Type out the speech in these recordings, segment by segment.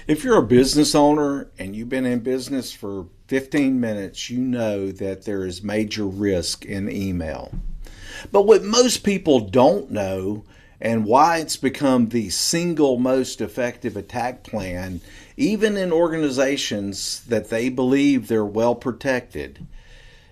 If you're a business owner and you've been in business for 15 minutes, you know that there is major risk in email. But what most people don't know, and why it's become the single most effective attack plan, even in organizations that they believe they're well protected,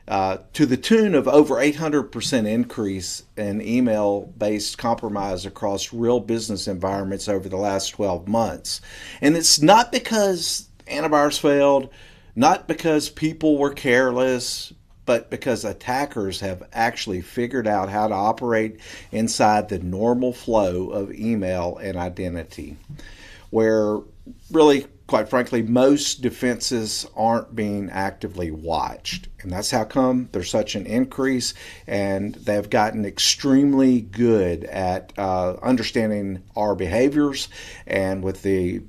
to the tune of over 800% increase in email-based compromise across real business environments over the last 12 months. And it's not because antivirus failed, not because people were careless, but because attackers have actually figured out how to operate inside the normal flow of email and identity, where really, quite frankly, most defenses aren't being actively watched. And that's how come there's such an increase, and they've gotten extremely good at understanding our behaviors, and with the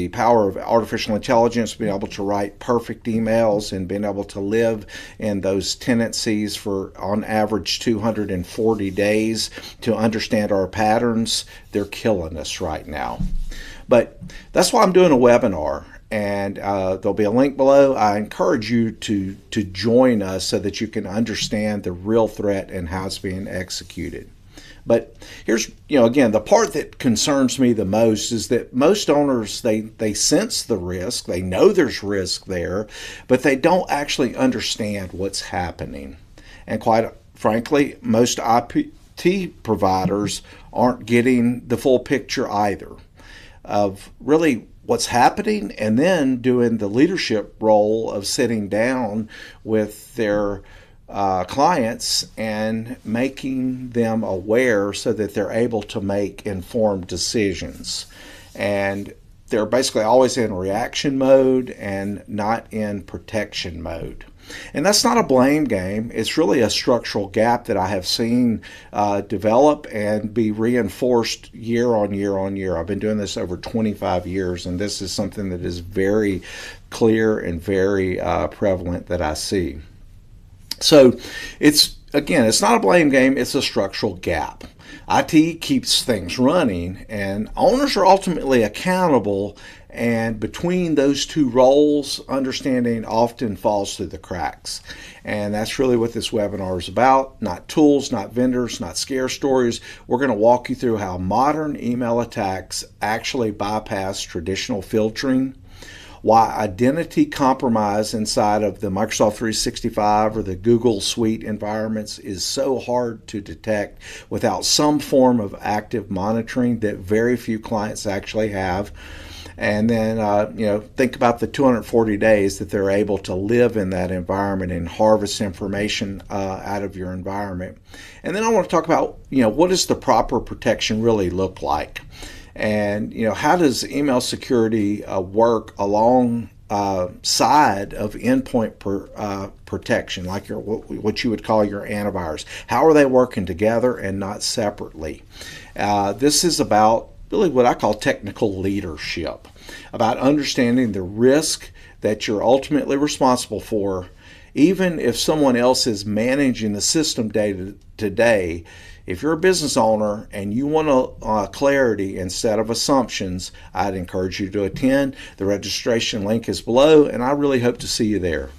power of artificial intelligence, being able to write perfect emails and being able to live in those tendencies for, on average, 240 days to understand our patterns, they're killing us right now. But that's why I'm doing a webinar, and there'll be a link below. I encourage you to join us so that you can understand the real threat and how it's being executed. But here's, again, the part that concerns me the most is that most owners, they sense the risk, they know there's risk there, but they don't actually understand what's happening. And quite frankly, most IT providers aren't getting the full picture either of really what's happening, and then doing the leadership role of sitting down with their clients and making them aware so that they're able to make informed decisions. And they're basically always in reaction mode and not in protection mode. And that's not a blame game. It's really a structural gap that I have seen develop and be reinforced year on year on year. I've been doing this over 25 years, and this is something that is very clear and very prevalent that I see. So it's not a blame game, it's a structural gap. IT keeps things running, and owners are ultimately accountable, and between those two roles, understanding often falls through the cracks. And that's really what this webinar is about. Not tools, not vendors, not scare stories. We're going to walk you through how modern email attacks actually bypass traditional filtering, why identity compromise inside of the Microsoft 365 or the Google Suite environments is so hard to detect without some form of active monitoring that very few clients actually have. And then, think about the 240 days that they're able to live in that environment and harvest information out of your environment. And then I want to talk about, what does the proper protection really look like? And how does email security work alongside of endpoint protection, like what you would call your antivirus? How are they working together and not separately? This is about really what I call technical leadership, about understanding the risk that you're ultimately responsible for, even if someone else is managing the system day to day. If you're a business owner and you want clarity instead of assumptions, I'd encourage you to attend. The registration link is below, and I really hope to see you there.